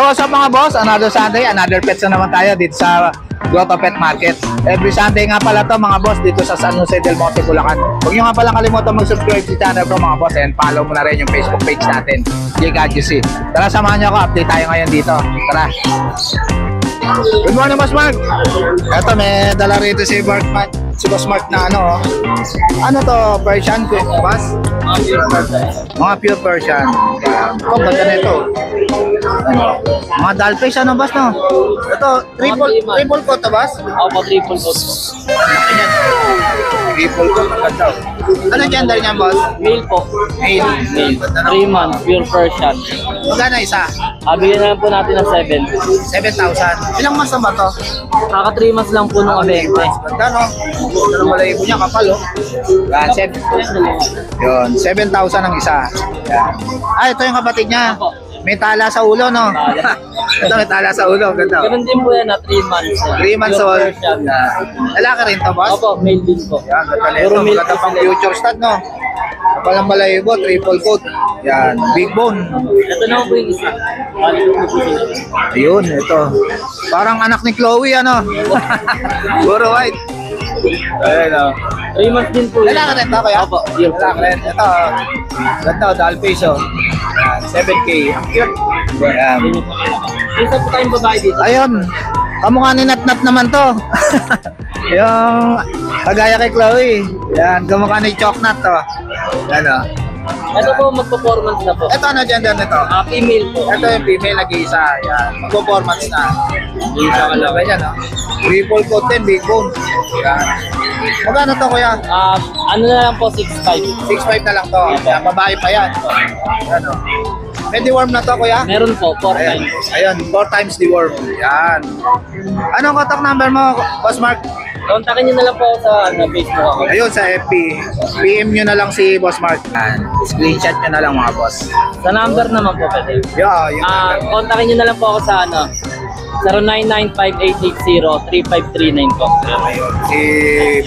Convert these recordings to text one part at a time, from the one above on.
So what's up mga boss? Another Sunday, another pets na naman tayo dito sa Grotto Pet Market. Every Sunday nga pala to mga boss dito sa San Jose del Monte, Bulacan. Huwag nyo nga pala kalimutan mag-subscribe sa channel ko mga boss, and follow mo na rin yung Facebook page natin, JCatGC. Tara, samahan nyo ako, update tayo ngayon dito. Tara. Good morning, Boss Mark. Eto, may dala rito si Boss Mark na ano. Ano to? Persian, boss? Mga pure Persian. Ito, ganda na ito. Mga doll face, ano, boss, no? Ito, triple coat, boss? Opo, triple coat. Triple coat, ganda. Ano gender niya, boss? Male po. Male. 3 months, pure Persian. Magkano isa? Bigyan na lang po natin ng 7,000. Ilang months na ba to? Kaka 3 months lang po nung abente. Ganda, no? Ano malayibo niya, kapal, oh. Yan, yun, 7,000 ang isa. Yan. Ito yung kapatid niya. May tala sa ulo, no? Ito, may tala sa ulo. Ganda. Ganun din po yan na 3 months. 3 months old. Lalaki rin to, boss? Opo, male din po. Yan, ganda nito. Maganda pang future stud, no? Kapal ang balayibo, triple coat. Yan, big bone. Ito na po yung isa. Ayun, ito. Parang anak ni Chloe, ano? Puro white. Ayun, oh. 3 months din po. Lalaki rin to, kaya? Opo, Lalaki rin. Ito, ganda, doll face, oh. Yan, 7K. Ang cute. Yan. Isa po tayong babae dito. Ayun, kamukha ni Nat naman to. Yung kagaya kay Chloe. Yan, kamukha ni Choknat to. Yan, oh. Ito po, magpo-performance na po. Ito, ano gender nito? Female po. Ito yung female, nag-iisa. Yan, mag-performance na. Isa ka lang. Yan, oh. Triple coat din, big bone. Yan. Magkano to, kuya? Ano na lang po, 6'5". 6'5 na lang to. Yan, babae pa yan. Yan, oh. May deworm na to, kuya? Meron po, 4 Ayan, times. ayun, 4 times deworm. Yan. Anong contact number mo, Boss Mark? Kontakin nyo na lang po sa Facebook ako. Ayun, sa FB. PM nyo na lang si Boss Mark. Yan. Screenshot nyo na lang, mga boss. Sa number naman po pwede. Yeah, yun. Kontakin nyo na lang po ako sa 0995-860-3539 po. Ayun, si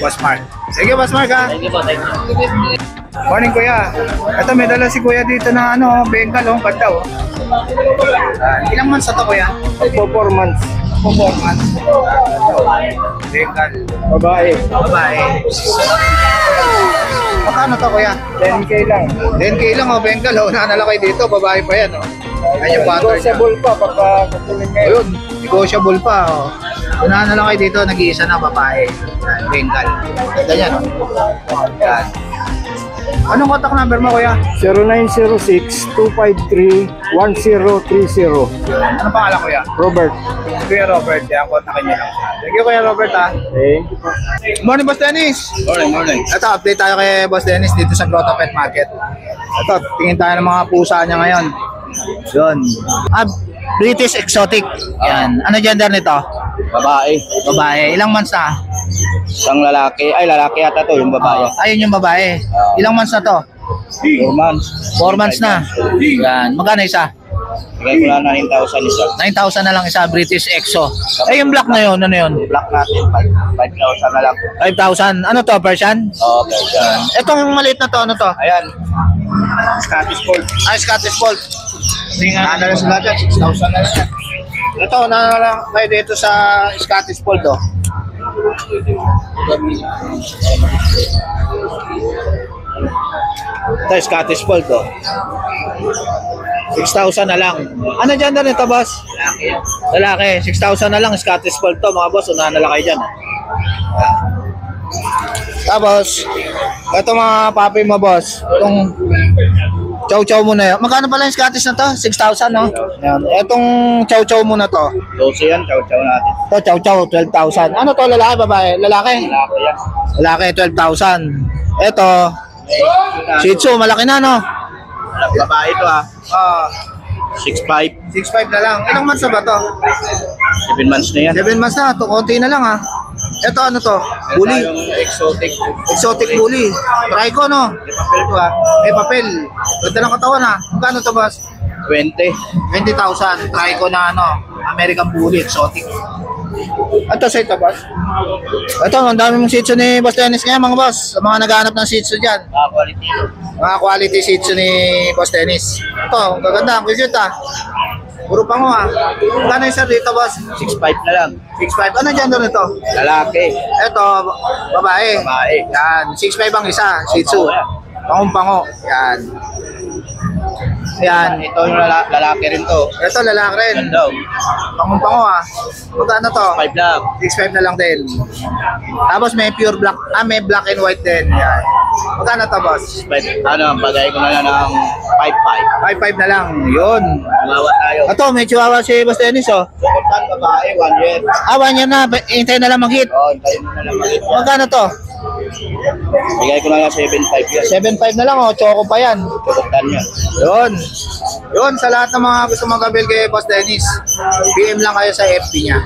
Boss Mark. Sige, Boss Mark, ha? Thank you po, thank you. Morning, kuya. Ito, may dala si kuya dito na Bengal, ganda, oh. Ilang months na to, kuya? 4 months. 4 months. Bengal. Babae. Babae. Magkano to, kuya? 10K lang. 10K lang, oh, Bengal, oh. Nanalakay dito, babae pa yan, oh. Yan yung butter niya. Negotiable pa pagka kukunin ngayon. Ayun, negotiable pa, oh. Nanalakay dito, nag-iisa na babae. Yan, Bengal. Ganyan, oh. Yan. Anong contact number mo, kuya? 0906-253-1030. Ano pangalan, kuya? Robert. Kuya Robert, yan, kontakin niyo lang siya. Thank you, Kuya Robert, ha. Thank you po. Good morning, Boss Dennis. Morning. Ito, update tayo kay Boss Dennis dito sa Grotto Pet Market. Ito, tingin tayo ng mga pusa niya ngayon. Yun. British Exotic. Yan. Ano gender nito? Babae. Babae. Ilang months na? Isang lalaki. Ay, lalaki yata to, yung babae. Ayun yung babae. Ilang months na to? 4 months. 4 months na. Yan. Magkano isa? Bigay ko lang 9,000 isa. 9,000 na lang isa, British Exo. Eh, yung black na yun, ano yun? Black natin, 5,000 na lang. 5,000. Ano to, Persian? Okay, yan. Itong maliit na to, ano to? Ayan. Scottish Fold. Scottish Fold. Ano na sila dyan? 6,000 na lang yan. Ito, lang kayo dito sa Scottish Fold, oh. Ito, Scottish Fold, oh. 6,000 na lang. Ano gender nito, boss? Lalaki. 6,000 na lang, Scottish Fold to, mga boss. Unahan na lang kayo dyan. Tapos, ito mga papi mo, boss. Itong chow-chow mo na yun. Magkano pala yung Scottish na to? 6,000, no? Yan. Itong chow-chow mo na to. 12 yan, chow-chow natin. Ito, chow-chow, 12,000. Ano to, lalaki, babae? Lalaki? Lalaki yan. Lalaki, 12,000. Ito, Shih Tzu, malaki na, no? Babae ito ha. 6'5". 6'5 na lang. Ilang months na ba to? 7 months na yan. 7 months na. Ito, konti na lang, ha? Ito, ano to? Bully. Yung exotic. Exotic bully. Try ko, no? May papel ko ha. May papel. Ganda ng katawan, ha? Magkano to, boss? 20. 20,000. Try ko na, ano? American bully. Exotic. Ito, sa ito, boss? Ito, ang dami mong Shih Tzu ni Boss Dennis ngayon, mga boss. Sa mga naghahanap ng Shih Tzu dyan. Quality. Mga quality Shih Tzu ni Boss Dennis. Ito, gaganda. Ang cute, ha? Puro pango ah. Magkano isa dito, boss? 6.5 na lang. 6'5". Ano gender nito? Lalaki. Ito, babae. Babae. Yan, 6'5" ang isa, Shih Tzu. Pangong-pango. Yan. Yan. Ito yung lalaki rin to. Ito, lalaki rin. Ganda. Pangong-pango ah. Magkano to? 5 lang. 6'5" na lang din. Tapos may pure black, may black and white din. Yan. Magkano to, boss? 5. Ano, bagay ko na lang ng 5.5. 5'5" na lang. Yun. Mawa tayo. Ito, may chihuahua si Boss Dennis, oh. Sukutan babae, 1 year. 1 year na. Hintay na lang mag-hit. Tayo mo na lang mag-hit. Magkano to? Bigay ko na lang 7.5 yan. 7'5" na lang, oh. Choco pa yan. Sukutan yan. Yun. Yun, sa lahat ng mga gusto mag-avail kay Boss Dennis, PM lang kayo sa FB niya.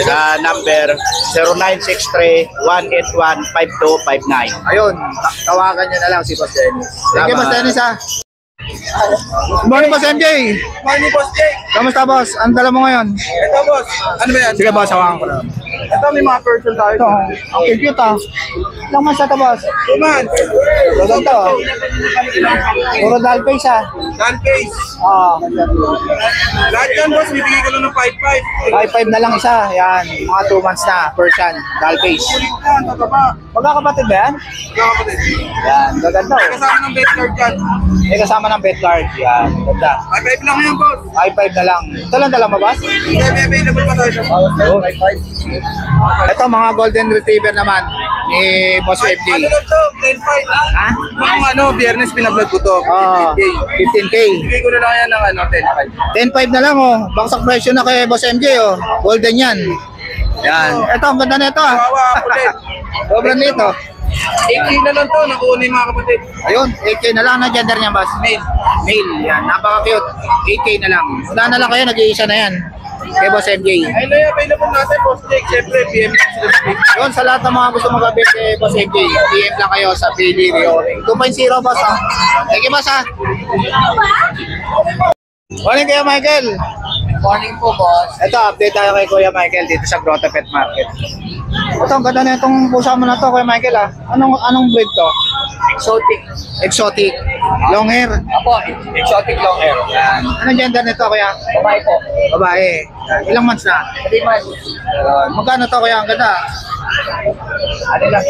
Sa number 0963-181-5259. Ayun, tawagan nyo na lang si Boss Dennis. Thank you, Tama. Boss Dennis, ha. Good morning, Boss MJ. Money boss Jake. Kamusta, boss? Ang dala mo ngayon? Ito boss. Ano ba yan? Sige, boss, hawakan ko lang. Ito may mga person tayo. Ito, ang cute, ha. Ilang months na to, boss? Tuman. Maganda, oh. Puro doll face, ha. Dan case. Oo. Lahat yan boss, bibigay ko lang ng 5.5. 5'5" na lang isa. Yan, mga 2 months na. Persian, doll face. Kulit yan, tataba. Magkakapatid ba yan? Kapatid. Yan, gaganda, May oh. kasama ng bed card yan. May kasama ng bed card. Yan, ganda. 5.5 lang yan boss. 5'5" na lang. Ito lang dala mo, boss? May available pa tayo. Oh. Ito, mga golden retriever naman ni Boss Ano FJ. lang to? 10.5. Ha? Nung ano, biyernes pinag-vlog ko to. Oh, 15K. 15K. Bibigay ko na lang yan ng ano, 10.5. 10.5 na lang, oh. Baksak presyo na kay Boss MJ, oh. Golden yan. Yan. Ito, ang ganda na ito, ah. Kawawa ulit. Sobrang lito. 8K na lang to, nakuha na yung mga kapatid. Ayun, 8K na lang na gender niya, boss. Male. Male, yan. Napaka-cute. 8K na lang. Wala na lang kayo, nag-iisa na yan. Kay Boss MJ. Ayun na yung available natin boss Jake. Siyempre, PM sila sa page. Yun, sa lahat ng mga gusto mag-update kay Boss MJ, PM lang kayo sa Billy Rione. 2.0, boss, ah. Thank you, boss, ah. Morning, Kuya Michael. Morning po, boss. Ito, update tayo kay Kuya Michael dito sa Grotto Pet Market. Ito, ang ganda na itong pusa mo na to, Kuya Michael, ah. Anong breed to? Exotic. Exotic. Long hair. Apo, exotic long hair. Yan. Anong gender nito, Kuya? Babae po. Babae. Ilang months na? 3 months. Magkano to, Kuya? Ang ganda. Ano lang?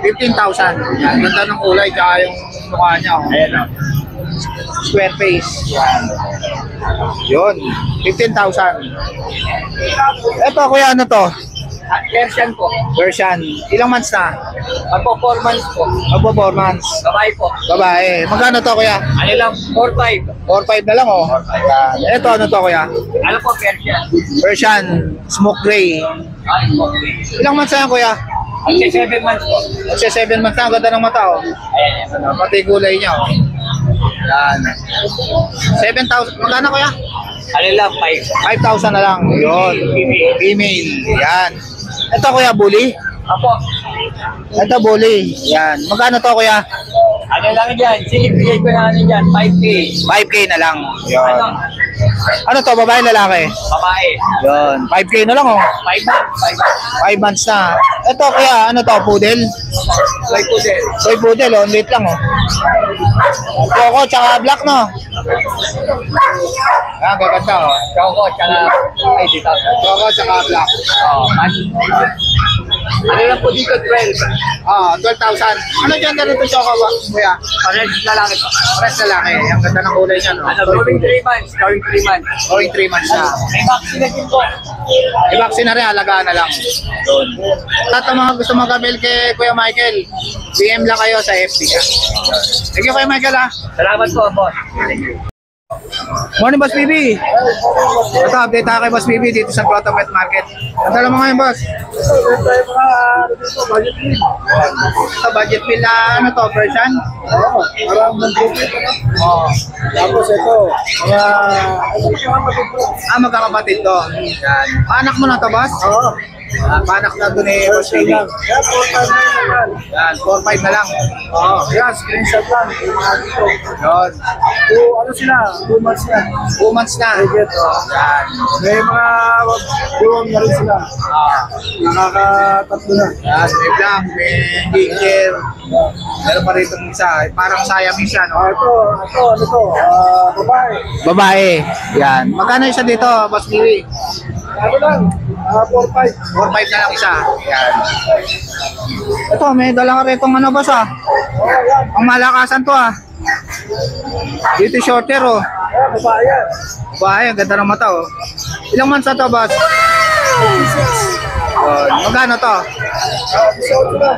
15,000. Yan. Ganda ng kulay, tsaka yung mukha niya. Oh. Ayan o. Square face. Yan. Yun. 15,000. Ito, Kuya, ano to? Persian po. Persian. Ilang months na? Magpo 4 months po. Magpo 4 months. Babae po. Babae. Magkano to, Kuya? Ano lang? 4-5. 4-5 na lang, oh. Yan. Ito, ano to, Kuya? Ano po, Persian? Persian. Smoke gray. Ano po? Ilang months na yan, Kuya? Kasi 7 months po. Kasi 7 months na. Ang ganda ng mata, oh. Ayan. Ano, pati gulay niya, oh. Yan. 7,000. Magkano, Kuya? Ano lang? 5. 5,000 na lang. Yun. Female. Yan. Ito, Kuya, bully. Apo. Ito, bully. Yan. Magkano to, Kuya? Ano lang dyan? Sinibigay ko na ano dyan? 5K. 5K na lang. Ano? Yun. Ano to, babae, lalaki? Babae. Yun. 5K na lang, oh. 5 months. 5 months na. Ito, Kuya, ano to, poodle? Toy poodle. Toy poodle, oh. Late lang, oh. Choco, tsaka black, no? Ah, gaganda, oh. Choco, tsaka 80,000. Choco, tsaka black. Oh, ano lang po dito? 12. Ah, 12,000. Ano dyan na rito, Choco, ba, Kuya? Pares na lang ito. Pares lalaki. Ang ganda ng kulay niya, no? Ano, going 3 months. Going 3 months. Going 3 months na. May vaccine na din po. I-vaccine na rin, alagaan na lang. Doon. Lahat ng mga gusto mag-avail kay Kuya Michael, PM lang kayo sa FB niya. Thank you, Kuya Michael, ha. Salamat po, boss. Morning, Boss BB. Ito, update tayo kay Boss BB dito sa Grotto Pet Market. Ang dala mo ngayon, Boss? Ito, budget bill na, ano to, version? Oo, parang mag-budget pa lang. Oo. Tapos ito, mga... Ah, magkakapatid to. Yan. Anak mo na to, Boss? Oo. Panak na doon eh, Boss Baby. Yan, 4-5 na yun naman. Yan, 4-5 na lang. Oo. Yan, screenshot lang. Yung mga dito. Yun. Ano sila? 2 months na. 2 months na. Legit, oh. Yan. May mga duwang na rin sila. Nakakatatlo na. Yan, may black, may ginger. Meron pa rito isa. Parang Siamese siya, no? Ano to? Babae. Babae. Yan. Magkano isa dito, Boss Baby? Ano lang? 4-5. 4-5 na lang isa. Yan. Ito, may dala ka rito ano, boss, ah. Oh, yan. Ang malakasan to, ah. Dito shorter, oh. Ayan, babae yan. Bahay, ang ganda ng mata, oh. Ilang months na to, boss? Magkano to? 18 na.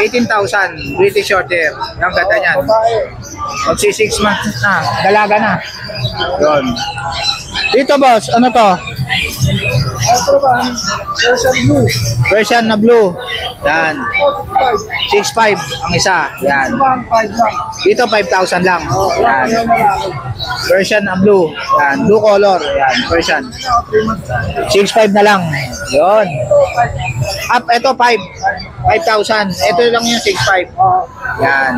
18,000. British shorter. Ang ganda niyan. Babae. Magsi 6 months na. Dalaga na. Yun. Dito, boss, ano to? Ano ba? Version blue. Version na blue. Yan. 45. 6.5 ang isa. Yan. 5 lang. Dito 5,000 lang. Yan. Ano malaki? Version na blue. Yan. Blue color. Yan. Version. 6.5 na lang. Yun. Up, ito 5. 5,000. Ito lang yung 6.5. Yan.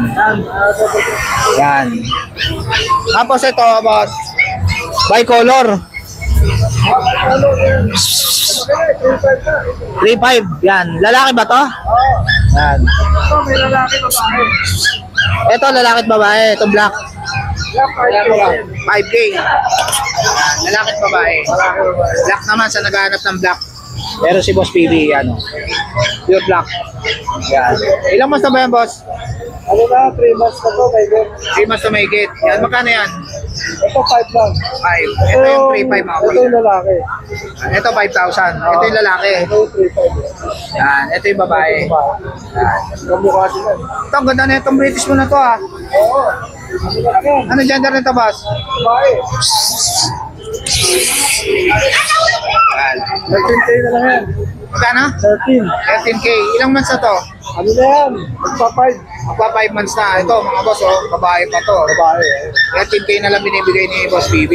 Yan. Tapos ito about bicolor. 3.5. Yan. Lalaki ba to? Yan. Ito, may lalaki babae. Ito lalaki at babae. Ito black. Black 5K. Yan. Lalaki at babae. Black naman sa naghahanap ng black. Pero si Boss PB, ano. Pure black. Yan. Ilang months na ba yan, boss? Ano na, 3 months na to, may good. 3 months na may gate. Yan. Magkano yan? Ito 5 lang. 5. Ito yung 3.5 mga Ito boss. yung lalaki. Ito 5,000. Ito yung lalaki. Ito yung 3.5. Yan. Ito yung babae. Yan. Kamukha sila. Ito, ang ganda na itong British mo na to, ah. Oo. Ano na lang yan? Ano gender nito, boss? Babae. Yan. 13K na lang yan. Magkano? 13. 13K. Ilang months na to? Ano na yan? Magpa-5. Magpa 5 months na. Ito, mga boss, oh. Babae pa to. Babae. 13K na lang binibigay ni Boss PB.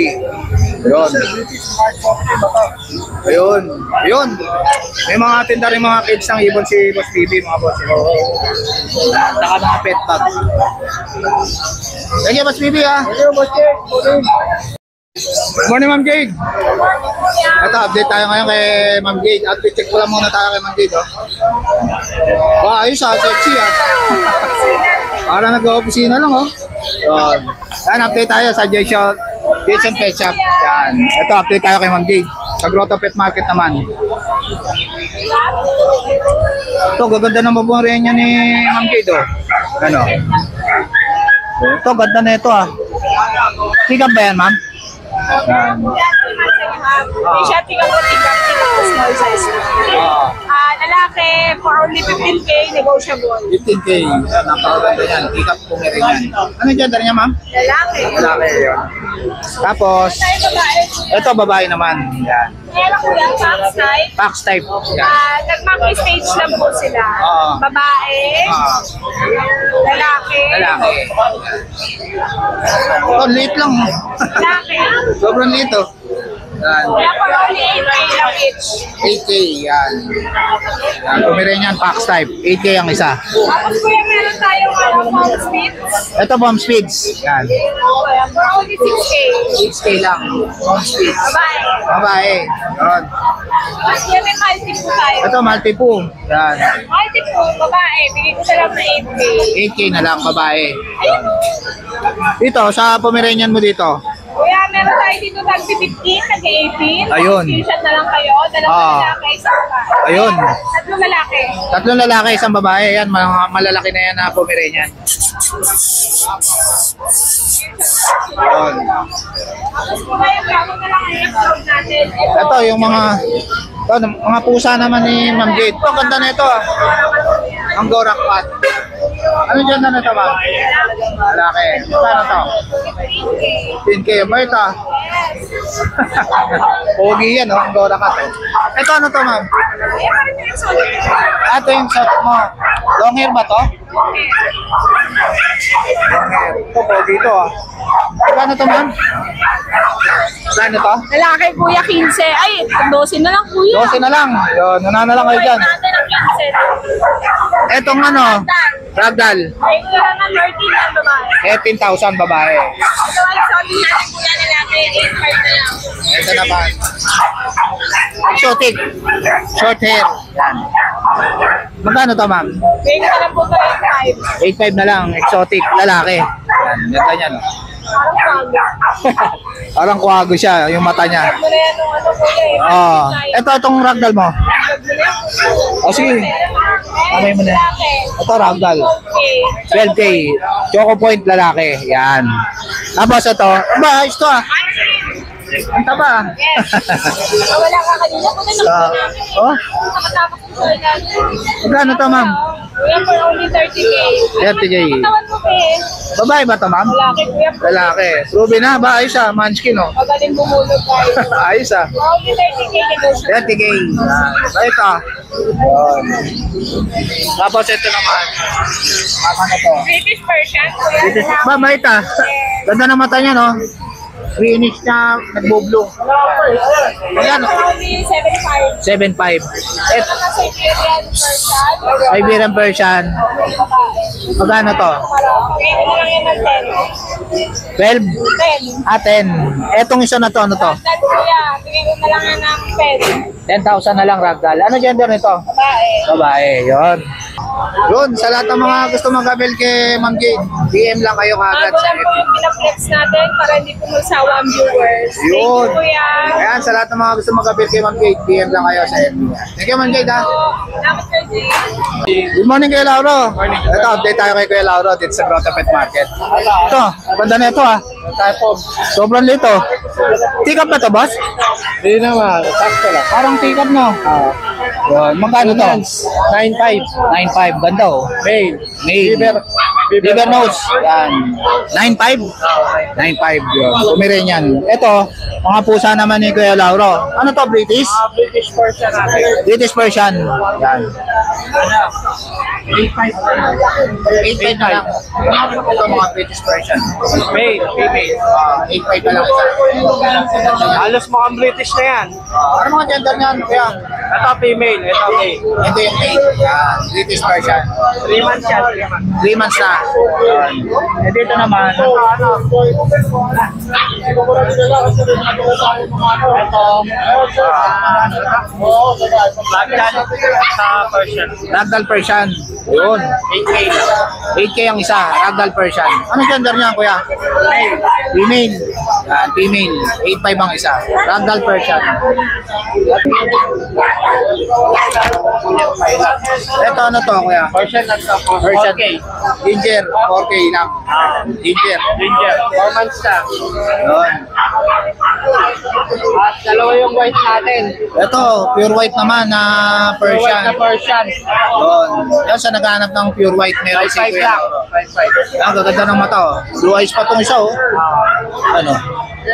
Ayun. British Smart Coffee ba to? Ayun. Ayun. May mga tinda rin mga kids ng ibon si Boss PB, mga boss. Saka mga pet bag. Thank you, Boss PB, ah. Ano yung boss check? Morning. Good morning, Ma'am Jade. Ito, update tayo ngayon kay Ma'am Jade. Update check ko lang muna tayo kay Ma'am Jade, oh. Wow, ayos, ah. Sexy, ah. Para nag-opisina lang, oh. Yan. Yan, update tayo sa Jason Pet Shop. Yan. Ito, update tayo kay Ma'am Jade. Sa Grotto Pet Market naman. Ito, gaganda ng babuang niya ni Ma'am Jade, oh. Ano? Ito, ganda na ito, ah. Tigap ba yan, ma'am? May siya, tingnan ko small size. Lalaki, for only 15K, negotiable. 15K. Yan, napakaganda yan. Tigap po rin yan. Ano yung gender niya, ma'am? Lalaki. Lalaki, yun. Tapos, Tayo babae. ito, babae naman. Yan. Meron ko lang, box type. Pax type. Yan. Nag-monkey stage lang po sila. Oo. Babae, lalaki, Lalaki. Ito, late lang. Oh. lalaki. Sobrang late, oh. Yan. Kaya for only 8K lang each. 8K, yan. Yan, Pomeranian Pax type. 8K ang isa. Tapos kuya, meron tayong palm speeds. Ito, bomb speeds. Yan. For only 6K. 6K lang. Bomb speeds. Babae. Babae. Yan. Tapos yan, may multi po tayo. Ito, multi po. Yan. Multi po, babae. Bigay ko sa lang na 8K. 8K na lang, babae. Ayun. Dito, sa Pomeranian mo dito. Kuya, meron tayo dito tag-15, tag-18. Ayun. T-shirt na lang kayo. Dalawang lalaki, isang babae. Ayun. Tatlong lalaki. Tatlong lalaki, isang babae. Yan, mga malalaki na yan na Pomeranian. Ayun. Tapos kuya, bago na lang ang episode natin. Ito, yung mga pusa naman ni Ma'am Jade. Ito, ganda na ito, ah. Ang Gorak Pat. Ano dyan na ito, ma'am? Lalaki. Ano to? 10K. Ba ito? Pogi yan, oh. Ang Gorak Pat. Ito, ano to, ma'am? Kuya, parang yung episode. Ito yung shot mo. Long hair ba to? Long hair. Ito, pogi ito, ah. Ano to, ma'am? Saan ito? Lalaki kuya 15. Ay, 12 na lang kuya. 12 na lang. Yun, nana na lang kayo dyan. Natin ang 15. Etong ano, ragdoll. Ay, kuya na 13 lang babae. 18,000 babae. Ito ay sabi natin kuya lalaki, 8.5 na lang. Ito naman. Exotic. Short hair. Yan. Magkano to, ma'am? Bigyan na lang po ito 8.5. 8.5 na lang. Exotic. Lalaki. Yan. Ganda niyan. Parang bago. Parang kuwago siya, yung mata niya. Ano na yan nung ano kuya eh. Oh, itong ragdoll mo. Oh, sige. Kamay mo na. Lalaki. Ito ragdoll. Okay. 12K. Choco Point lalaki. Yan. Tapos ito. Ba, ito ah. Ang taba. Wala ka kanina po na lang po namin. Oh, Nakatapos po sa natin. magkano to, ma'am? Kuya for only 30K. 30K. Katawan mo pa eh. Babae ba to, ma'am? Lalaki kuya. Lalaki. Ruby na ba? Ayos ah. Munchkin, oh. Magaling bumulog tayo. Ayos ah. For only 30K negotiable. 30K. Bait ah. Yun. Tapos ito naman. Tama na to. British Persian kuya. Dito, ba, bait ah. Ganda ng mata niya, no? Greenish na nagbublo. Ayan, For only 75. 7.5. Et, Ito na Siberian Persian. Iberian Persian. Magkano to? Bigyan ko na lang yan ng 12? 10. 10. Ah, 10. Etong isa na to, ano to? Ragdoll kuya. Bigyan ko na lang yan ng 10. 10,000 na lang ragdoll. Ano gender nito? Babae. Babae, yon. Yun, sa lahat ng mga gusto mag-avail kay Ma'am Jade, DM lang kayo kagad Bago sa lang po yung pinaflex natin para hindi po magsawa ang viewers. Thank you Yun. kuya. Ayan, sa lahat ng mga gusto mag-avail kay Ma'am Jade, DM lang kayo sa FB niya. Thank you, Ma'am Jade, ha? Salamat sir Jay. Good morning, Kuya Lauro. Ito, update tayo kay Kuya Lauro dito sa Grotto Pet Market. Ito, ganda na ito, ha? Sobrang lito. Tikap na to, boss? Hindi naman, sakto lang. Parang tikap, no? Yun, magkano to? 9.5. 9.5, ganda, oh. Mail. Liver nose. Yan. 9.5? 9.5 yun. Pomeranian. Ito, mga pusa naman ni Kuya Lauro. Ano to, British? British Persian natin. British Persian. Yan. 8.5 na lang. Ito mga British Persian. Mail, female. 8.5 na lang isa. Halos mukhang British na yan. Ano mga gender niyan, Kuya? Ito female, ito male. Ito yung 8. Yan. British Persian. 3 months yan, 3 months. 3 months na. Yan. Eh dito naman, Sa Persian. Ragdoll Persian. Yun. 8K lang. 8K ang isa, Ragdoll Persian. Ano gender niya, Kuya? Female. Yan, female. 8.5 ang isa. Ragdoll Persian. Ito ano to, Kuya? Persian na ito. Persian. 4K. Ginger, 4K lang. Ginger. Ginger. 4 months na. Yun. At dalawa yung white natin. Ito, pure white naman na White Persian. na Persian. Yun. Yan sa naghahanap ng pure white meron si 5 Kuya lang. Lauro. 5. Ang gaganda ng mata, oh. Blue eyes pa tong isa, oh. Ano?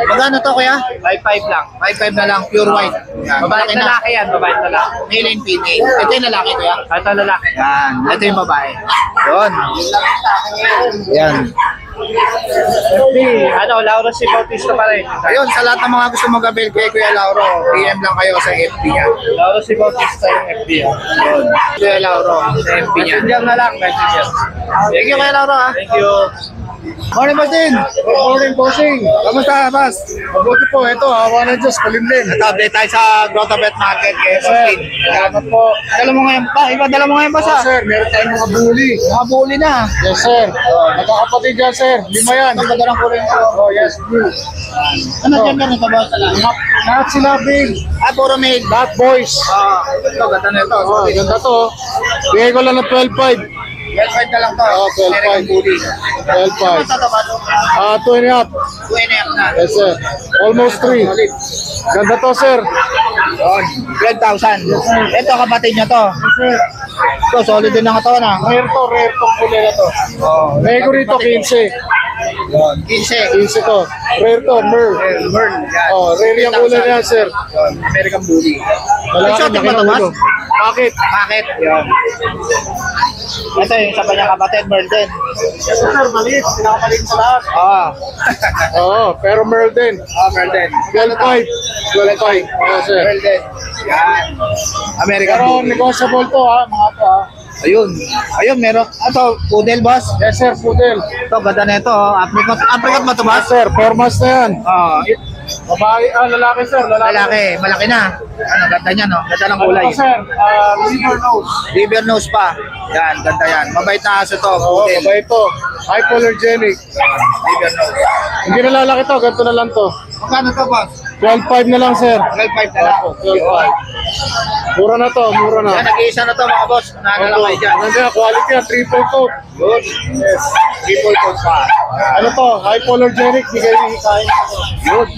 Magkano to, Kuya? 5 lang. 5.5 na lang, pure white. Yan. Babae Malaki na. lalaki yan, babae lalaki. Male and female. Ito yung lalaki, Kuya. Ito lalaki. Yan. Ito yung babae. Yun. Yan. Ano, Lauro si Bautista pa rin. Ayun, sa lahat ng mga gusto mag-avail kay Kuya Lauro, PM lang kayo sa FB niya. Lauro si Bautista yung FB. Yun. Kuya Lauro, sa FB niya. Messenger na lang, messenger. Thank you, Kuya Lauro, ha. Thank you. Morning, Bossing! Good morning, bossing. Kamusta, Boss? Mabuti po. Ito, awa ng Diyos, kalimlim. Ito, update tayo sa Grotto Pet Market kay Sir, Bossing. salamat po. Dala mo ngayon pa, iba dala mo ngayon pa, Oh, sa? sir, meron tayong mga bully. Mga bully na. Yes, sir. Magkakapatid yan, sir. 5 yan. Ang ganda ng kulay nito. Oh, yes, blue. Ano gender nito, Boss? Lahat sila big. Ah, puro male. Lahat boys. Ito, ganda na ito. Oh, ganda to. Bigay ko lang ng 12.5. 12.5 na lang to. Oh, 12.5. American bully. 12.5. Ito, Boss? 2 and a half. 2.5 na. Yes, sir. Almost 3. Ganda to, sir. Yun, 12,000. Ito, kapatid niya to. Ito, solid din ang katawan, ha. Rare tong kulay na to. Oh, Bigay ko rito 15. yun, 15. 15 to. Rare to, Merl. Burn. Yan. Oh, rare yung kulay na yan, sir. Yun, American bully. Malaki, Exotic ba laki to, ng Boss? ulo. Bakit? Bakit? Yun. Ito yung isa pa niyang kapatid, Merlin. Ito sir, maliit. Pinakamalit sa lahat. Oo. Oo, pero Merlin. Merlin. 12.5. 12.5. Oo sir. Merlin. Yan. American Pero Bully. negotiable to ha, mga to ha. Ayun. Ayun, meron. Ito, poodle, boss. Yes sir, poodle. Ito, ganda na ito. Apricot. Apricot ba ito, boss? Yes sir, 4 months na yan. Oo. Babae, lalaki sir, Lalaki. Malaki na. Ano, ganda niya, no? Ganda ng Ano kulay. to sir? Liver nose. Liver nose pa. Yan, ganda yan. Mabait na aso to. Oo, Poodle. babae ito. Hypoallergenic. Liver nose. Hindi na lalaki to, ganito na lang to. Magkano to, boss? 12.5 na lang sir. 12.5 na lang. 12.5. Mura na to, mura na. Yan, nag-iisa na to, mga boss. Nana lang kayo dyan. Nandiyan, quality yan, triple coat. Good. Yes. Triple coat pa. Ano to? Hypoallergenic, di kayo hihikain. Good.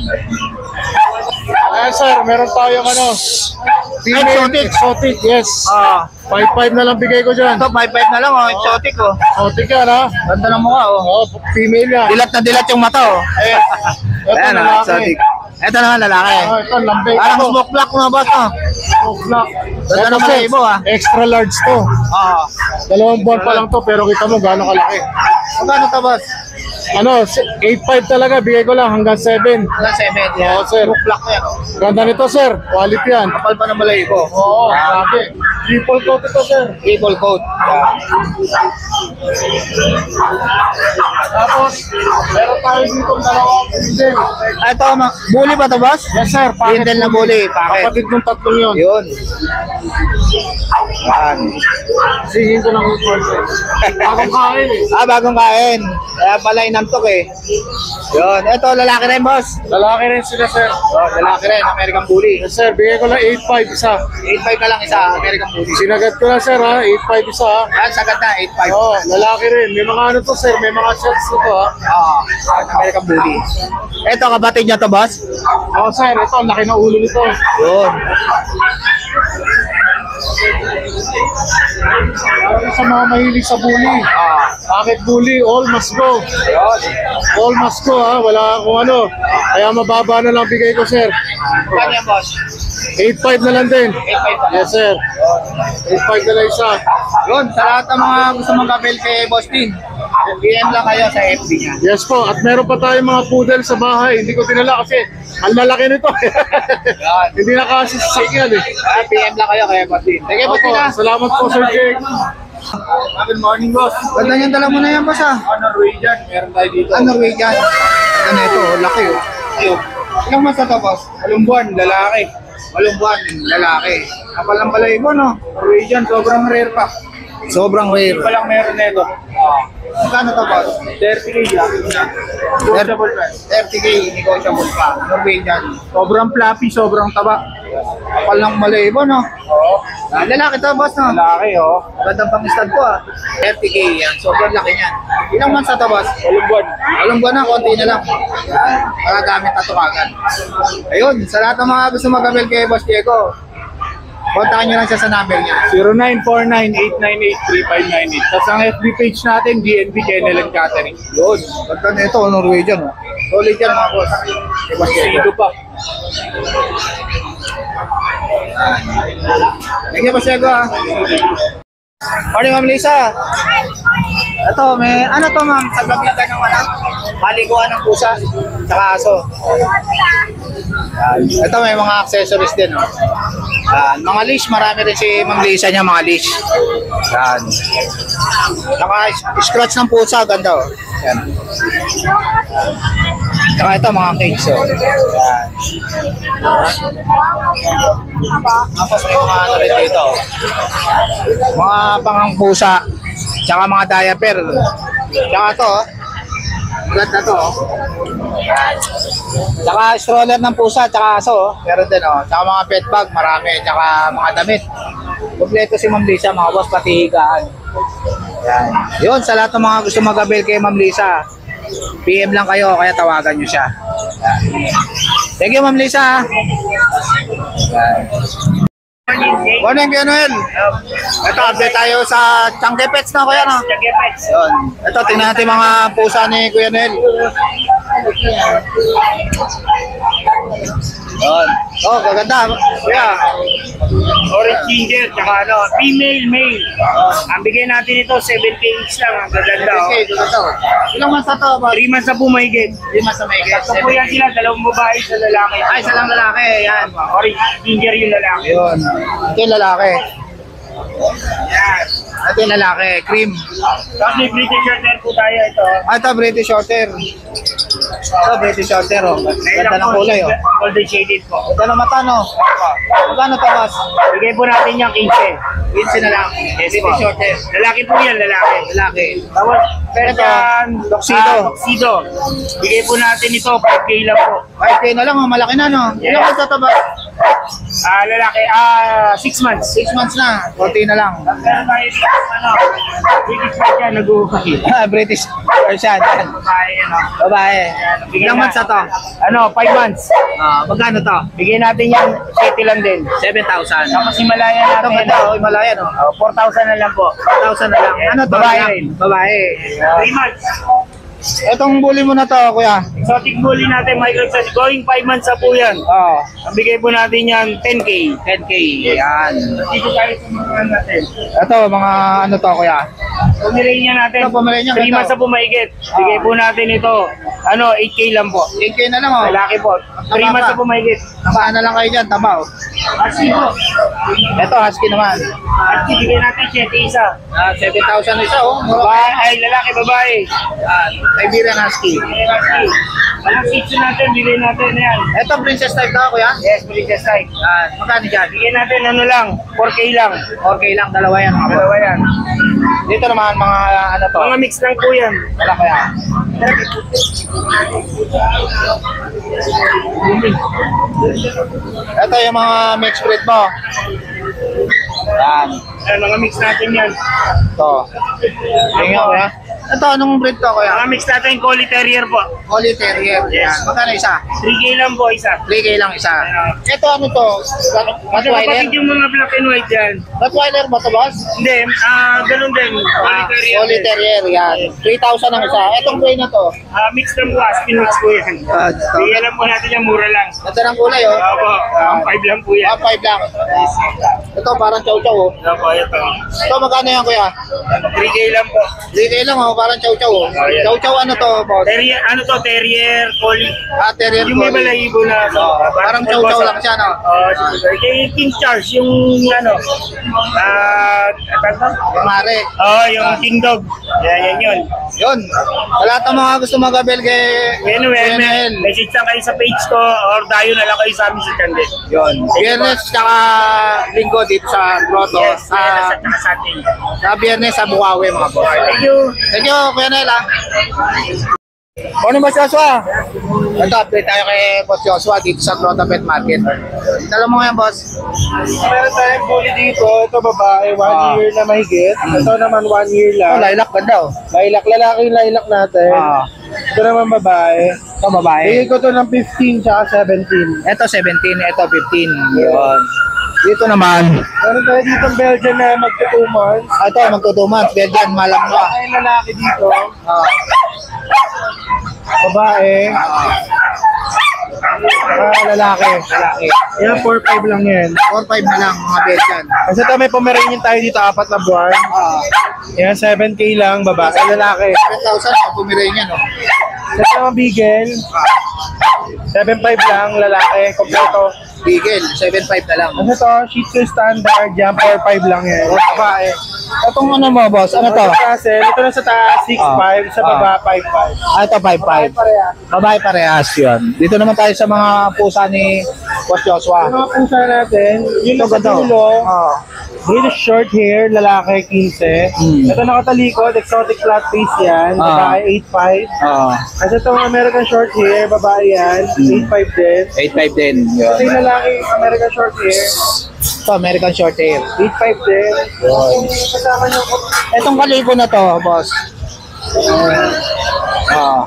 Ayan sir, meron tayong ano. Exotic. Exotic, yes. 5.5 na lang bigay ko dyan. Ito, 5.5 na lang, oh. Exotic, oh. Exotic yan ha. Ganda ng mukha, oh. Oo, female yan. Dilat na dilat yung mata, oh. Ito Ayan, oh, lalaki. exotic. Ito naman, lalaki. Ito, lambay Parang ito. smoke black, no, boss, no? Smoke black. Ganda Ito, naman sir, ang ibo, ah. extra large to. Oo. 2 buwan pa lang to, pero kita mo gaano kalaki. Magkano to, boss? Ano, 8.5 talaga, bigay ko lang hanggang 7. Hanggang 7, yan. Oo, sir. Smoke black yan, oh. Ganda nito, sir. Quality yan. Kapal pa ng malay ko. Oo, grabe. Triple coat ito, sir. Triple coat. Yan. Tapos, meron tayo dito dalawang bindel. Ito, bully ba to, boss? Yes, sir. Bindel na bully, packet. Kapatid ng tatlong yun. Yun. Yan. Singin ko ng usual, sir. Bagong kain eh. Bagong kain. Kaya pala inantok, eh. Yun. Ito, lalaki rin, boss. Lalaki rin sila, sir. Oh, lalaki rin, American Bully. Yes, sir. Bigay ko lang 8.5 isa. 8.5 na lang isa, American Bully. Sinagat ko lang, sir, ha. 8.5 isa, ha. Yan, sagad na, 8.5. Oo, lalaki rin. May mga ano to, sir. May mga shots to, ha. American Bully. Ito, kapatid niya to, boss? Oo, sir. Ito, ang laki ng ulo nito. Yun. Para sa mga mahilig sa bully. Bakit bully? All must go. Yun. All must go, ha. Wala akong ano. Kaya mababa na lang bigay ko, sir. Kanya yan, boss? 8.5 na lang din. 8.5 na lang. Yes, sir. 8.5 na lang isa. Yun, sa lahat ng mga gusto mag-avail kay Boss Tin, PM lang kayo sa FB niya. Yes po. At meron pa tayong mga poodle sa bahay. Hindi ko dinala kasi ang lalaki nito. Yan. Hindi na kasi sa yan eh. PM lang kayo kay Boss Tin. Sige, Boss Opo, Tin, ha? salamat po, Sir Jake. Good morning, boss. Ganda niyang dala mo na yan, boss, ha? Norwegian, meron tayo dito. Norwegian. Ganda ito, laki, oh. Ayun. Ilang months na to, boss? Walong buwan, lalaki. Walong buwan, lalaki. Kapal ng balay mo, no? Norwegian, sobrang rare pa. Sobrang rare. Hindi pa lang meron nito. Magkano to, boss? 30k lang. Negotiable pa. 30k, negotiable pa. Norwegian. Sobrang fluffy, sobrang taba. Kapal ng balay mo, no? Oo. Lalaki to, boss, no? Lalaki, oh. Gandang pang-stud ko, ah. 30k yan. Sobrang laki niyan. Ilang months na to, boss? Walong buwan. Alam ko na, konti na lang. Para gamit na tukagan. Ayun, sa lahat ng mga gusto mag-avail kay Boss Diego, kontakin nyo lang siya sa number niya. 0949-898-3598. Tapos ang FB page natin, DNB Kennel Catering. Yun, ganda na ito, Norwegian. Oh. Solid yan, mga boss. Kay Boss Diego. Sido pa. Thank you, Boss Diego, ha. Morning, Ma'am Lisa. Ito, may ano to, ma'am? Sagbabita ng ano? Paliguan ng pusa, tsaka aso. Ito, may mga accessories din, oh. Mga leash, marami rin si Ma'am Lisa niya, mga leash. Yan. Saka scratch ng pusa, ganda, oh. Yan. Saka ito, mga cakes, oh. Yan. Tapos may mga ano rin dito, oh. Mga pangang pusa, tsaka mga diaper. Tsaka ito, oh. Ganda to, oh. Tsaka stroller ng pusa, tsaka aso, oh. Meron din, oh. Tsaka mga pet bag, marami. Tsaka mga damit. Kompleto si Ma'am Lisa, mga boss, pati higaan. Yan. Yun, sa lahat ng mga gusto mag-avail kay Ma'am Lisa, PM lang kayo, kaya tawagan nyo siya. Yan. Thank you, Ma'am Lisa. Yan. Morning, Kuya Noel. Ito, update tayo sa Chunky Pets na, Kuya, no? Chunky Pets. Yun. Ito, tingnan natin mga pusa ni Kuya Noel. Yun. Oh, kaganda. Kuya, Orange ginger, tsaka ano, female, male. Ang bigay natin ito, 7K each lang. Ang gaganda, oh. Okay, dito to. Ilang months na to, boss? 3 months na po mahigit. 3 months na may get. Tatlo po yan sila, 2 babae sa lalaki. Ay, isa lang lalaki. Yan. Orange ginger yung lalaki. Yun. Ito yung lalaki. Yan. Ito yung lalaki. Cream. Tapos may British Shorthair po tayo ito. Ah, ito, British Shorter. Ito, British Shorter, oh. Ganda ng kulay, oh. Golden shaded po. Ganda ng mata, no? Magkano to, boss? Bigay po natin yung 15. 15 na lang. Yes, British po. Shorter. Lalaki po yan, lalaki. Lalaki. Tapos, Persian, tuxedo. tuxedo. Bigay po natin ito, 5K lang po. 5K na lang, oh. Malaki na, no? Ilang months na to, boss? Lalaki, 6 months. 6 months na. 40 na lang. Meron tayo dito, ano, British Persian, nag-uukay. British Persian. Yan. Babae, ano. Babae. Ilang months na to? Ano, 5 months. Magkano to? Bigyan natin yan, 7 lang din. 7,000. Tapos Himalaya Ito, natin, ganda, oh. Himalayan, oh. 4,000 na lang po. 4,000 na lang. Ano to? Babae rin. Babae. 3 months. Itong bully mo na to, kuya. Exotic bully natin, microsize. Going 5 months na po yan. Oo. Ang bigay po natin yan, 10K. 10K. Yan. Dito tayo sa mga natin. Ito, mga ano to, kuya. Pomeranian natin. Ito, Pomeranian, 3 ganda. months na po maigit. Bigay po natin ito, 8K lang po. 8K na lang, oh. Lalaki po. 3 months na po maigit. Tabaan na lang kayo dyan, taba, oh. Husky po. Ito, husky naman. Husky, bigay natin 7 isa. 7,000 isa, oh. Mura Babae, kayo. ay lalaki, babae. Siberian husky. Husky. Walang sitio natin, bigay natin yan. Ito, princess type to, kuya. Yes, princess type. Magkano dyan? Bigay natin ano lang, 4K lang. 4K lang, dalawa yan, mga boss. Dalawa yan. Dito naman, mga ano to. Mga mix lang po yan. Wala kaya. Ito yung mga mixed breed mo. Yan. Ayan, mga mix natin yan. Ito. Tingnan ko, ya. Ito, anong breed to, kuya? Mga mix natin, Collie Terrier po. Collie Terrier. Yan. Magkano isa? 3K lang po isa. 3K lang isa. Ito, ano to? Kasi Rottweiler? kapatid yung mga black and white yan. Rottweiler ba to, boss? Hindi, ganun din. Collie Terrier. Collie Terrier, yan. 3,000 ang isa. Itong gray na to. Mix lang po, Aspin mix po yan. Bigyan lang po natin yan, mura lang. Ganda ng kulay, oh. Opo, 5 lang po yan. 5 lang. Ito, parang chow-chow, oh. Opo, ito. Ito, magkano yan, kuya? 3K lang po. 3K lang, oh. Parang chow-chow, oh. yan. Chow-chow, ano to, boss? Terrier, ano to, Terrier, Collie. Terrier Yung may Collie. balahibo na. Parang chow-chow lang siya, no? Kay King Charles, yung ano, Yung mare. yung King Dog. Yan yun. Yun. Wala itong mga gusto magabel kay Anyway, message lang kayo sa page ko or dayo na lang kayo sa amin sa channel. Yun. Biyernes tsaka linggo dito sa Grotto. Yes, sa atin. Sa biyernes sa Bukawi, mga boss. Thank you. Thank you, Kuya Nel, ah. Morning, Boss Joshua. Ito, update tayo kay Boss Joshua dito sa Grotto Pet Market. Dala mo ngayon, boss. Meron tayong bully dito. Ito babae, 1 year na mahigit. Ito naman 1 year Oh, lang. lilac, ganda, oh. Lilac, lalaki yung lilac natin. Ito naman babae. Ito, babae. Bigay ko to ng 15 tsaka 17. Ito, 17. Ito, 15. Yun. Dito naman. Meron tayo dito Belgian na magto 2 months. Ito, magto 2 months. Belgian, malam na. Ay, lalaki dito. Ah. Babae. Lalaki. Lalaki. Yan, 4-5 lang yan. 4-5 na lang, mga Belgian. Kasi ito may Pomeranian tayo dito, 4 na buwan. Yan, 7K lang, babae. Lalaki. 10,000 ang pumiray niya, no? Ito naman Beagle. 7.5 lang, lalaki, kompleto. Beagle, 7.5 na lang. Ano to? Shih Tzu standard, yan, 4.5 lang yan. Babae. Itong ano mo, boss? Ano to? Russell, ito na sa taas, 6.5, sa baba, 5.5. Ito, 5.5. Babae parehas yun. Dito naman tayo sa mga pusa ni Boss Joshua. Yung mga pusa natin, yung Ito, nasa ganda. dulo, Oh. British short hair, lalaki, 15. Ito nakatalikod, exotic flat face yan, babae, 8.5. Oh. Kasi ito American short hair, babae yan, 8.5 din. 8.5 din. Ito Yun. yung lalaki, American short hair, Ito, American short hair. 8.5 din. Kasama nyo ko. Itong kaliko na to, boss. Oh.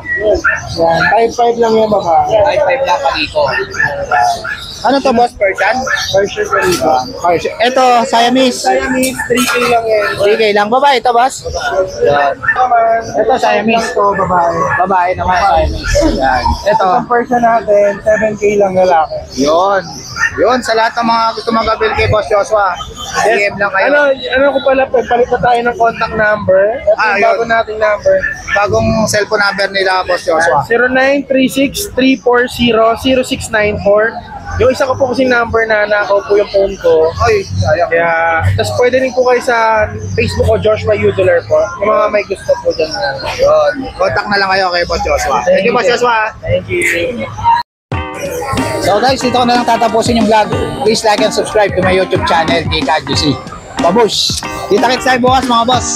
Yan, 5.5 lang yung babae. 5.5 lang kaliko. Ano to, boss? Persian? Version ko dito. Persian. Ito, Siamese. Siamese, 3K lang yan. 3K lang. Babae ito, boss? Yan. Naman, Ito, Siamese. lang to, babae. Babae naman, Siamese. Yan. Ito. Itong person natin, 7K lang lalaki. Yun. Yun, sa lahat ng mga gusto mag-avail kay Boss Joshua, DM lang kayo. Ano ko pala, palit na tayo ng contact number. Ito yung yun. bago nating number. Bagong cellphone number nila, Boss Joshua. 0936-340-0694. Yung isa ko po kasing number na nakaw po yung phone ko. Ay, sayang. Kaya, tapos pwede rin po kayo sa Facebook ko, Joshua Udular po. Yung mga may gusto po dyan. Yun. Contact na lang kayo kay Boss Joshua. Thank you, Boss Joshua. Thank you. So guys, dito ko na lang tatapusin yung vlog. Please like and subscribe to my YouTube channel, Kika GC. Babush! Kita-kits tayo bukas mga boss.